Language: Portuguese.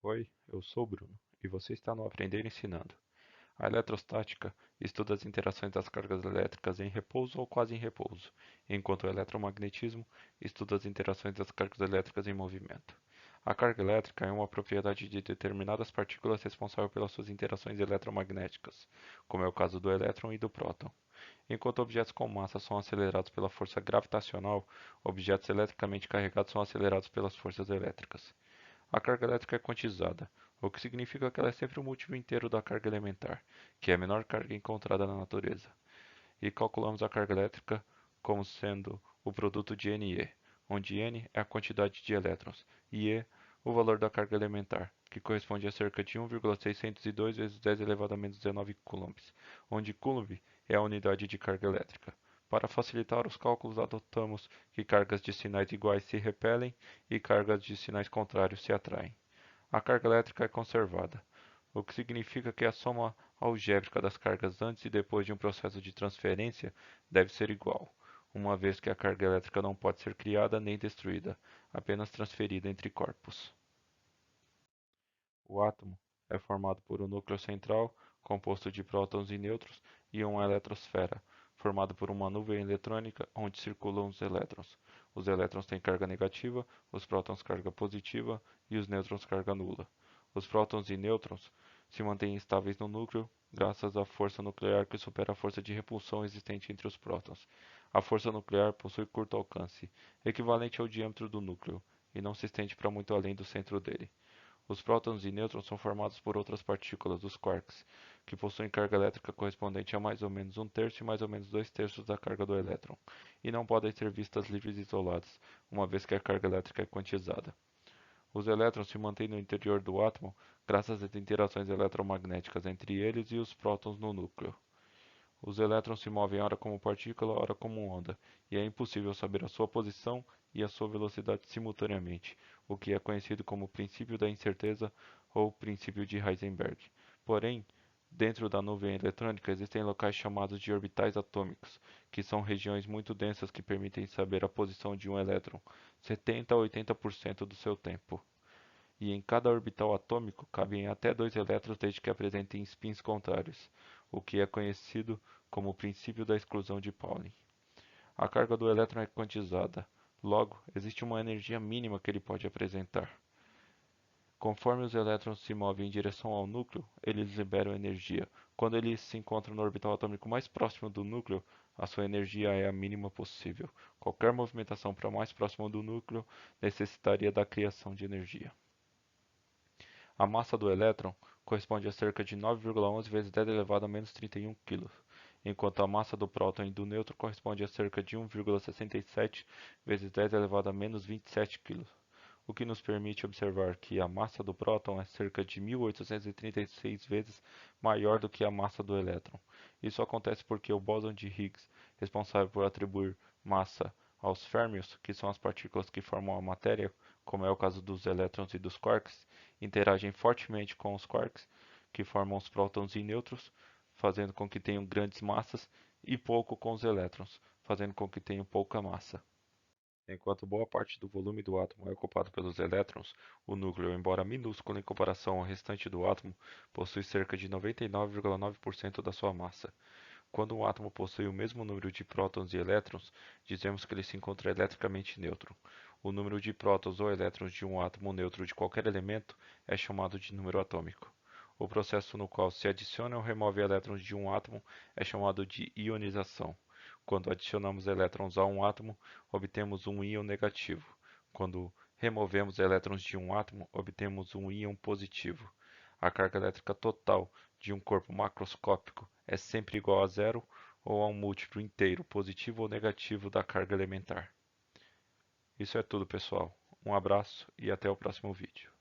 Oi, eu sou o Bruno e você está no Aprender Ensinando. A eletrostática estuda as interações das cargas elétricas em repouso ou quase em repouso, enquanto o eletromagnetismo estuda as interações das cargas elétricas em movimento. A carga elétrica é uma propriedade de determinadas partículas responsável pelas suas interações eletromagnéticas, como é o caso do elétron e do próton. Enquanto objetos com massa são acelerados pela força gravitacional, objetos eletricamente carregados são acelerados pelas forças elétricas. A carga elétrica é quantizada, o que significa que ela é sempre o múltiplo inteiro da carga elementar, que é a menor carga encontrada na natureza. E calculamos a carga elétrica como sendo o produto de N e E, onde N é a quantidade de elétrons e E o valor da carga elementar, que corresponde a cerca de 1,602 vezes 10 elevado a menos 19 coulombs, onde coulomb é a unidade de carga elétrica. Para facilitar os cálculos, adotamos que cargas de sinais iguais se repelem e cargas de sinais contrários se atraem. A carga elétrica é conservada, o que significa que a soma algébrica das cargas antes e depois de um processo de transferência deve ser igual, uma vez que a carga elétrica não pode ser criada nem destruída, apenas transferida entre corpos. O átomo é formado por um núcleo central, composto de prótons e nêutrons, e uma eletrosfera, formado por uma nuvem eletrônica onde circulam os elétrons. Os elétrons têm carga negativa, os prótons carga positiva e os nêutrons carga nula. Os prótons e nêutrons se mantêm estáveis no núcleo graças à força nuclear que supera a força de repulsão existente entre os prótons. A força nuclear possui curto alcance, equivalente ao diâmetro do núcleo, e não se estende para muito além do centro dele. Os prótons e nêutrons são formados por outras partículas, os quarks, que possuem carga elétrica correspondente a mais ou menos um terço e mais ou menos dois terços da carga do elétron, e não podem ser vistas livres e isoladas, uma vez que a carga elétrica é quantizada. Os elétrons se mantêm no interior do átomo graças às interações eletromagnéticas entre eles e os prótons no núcleo. Os elétrons se movem ora como partícula, ora como onda, e é impossível saber a sua posição e a sua velocidade simultaneamente, o que é conhecido como princípio da incerteza ou princípio de Heisenberg. Porém, dentro da nuvem eletrônica existem locais chamados de orbitais atômicos, que são regiões muito densas que permitem saber a posição de um elétron 70 a 80% do seu tempo. E em cada orbital atômico cabem até dois elétrons desde que apresentem spins contrários, o que é conhecido como o princípio da exclusão de Pauling. A carga do elétron é quantizada, logo, existe uma energia mínima que ele pode apresentar. Conforme os elétrons se movem em direção ao núcleo, eles liberam energia. Quando eles se encontram no orbital atômico mais próximo do núcleo, a sua energia é a mínima possível. Qualquer movimentação para mais próximo do núcleo necessitaria da criação de energia. A massa do elétron corresponde a cerca de 9,11 vezes 10 elevado a menos 31 kg, enquanto a massa do próton e do nêutron corresponde a cerca de 1,67 vezes 10 elevado a menos 27 kg, o que nos permite observar que a massa do próton é cerca de 1836 vezes maior do que a massa do elétron. Isso acontece porque o bóson de Higgs, responsável por atribuir massa aos férmions, que são as partículas que formam a matéria, como é o caso dos elétrons e dos quarks, interagem fortemente com os quarks, que formam os prótons e nêutrons, fazendo com que tenham grandes massas, e pouco com os elétrons, fazendo com que tenham pouca massa. Enquanto boa parte do volume do átomo é ocupado pelos elétrons, o núcleo, embora minúsculo em comparação ao restante do átomo, possui cerca de 99,9% da sua massa. Quando um átomo possui o mesmo número de prótons e elétrons, dizemos que ele se encontra eletricamente neutro. O número de prótons ou elétrons de um átomo neutro de qualquer elemento é chamado de número atômico. O processo no qual se adiciona ou remove elétrons de um átomo é chamado de ionização. Quando adicionamos elétrons a um átomo, obtemos um íon negativo. Quando removemos elétrons de um átomo, obtemos um íon positivo. A carga elétrica total de um corpo macroscópico é sempre igual a zero ou a um múltiplo inteiro, positivo ou negativo, da carga elementar. Isso é tudo, pessoal. Um abraço e até o próximo vídeo.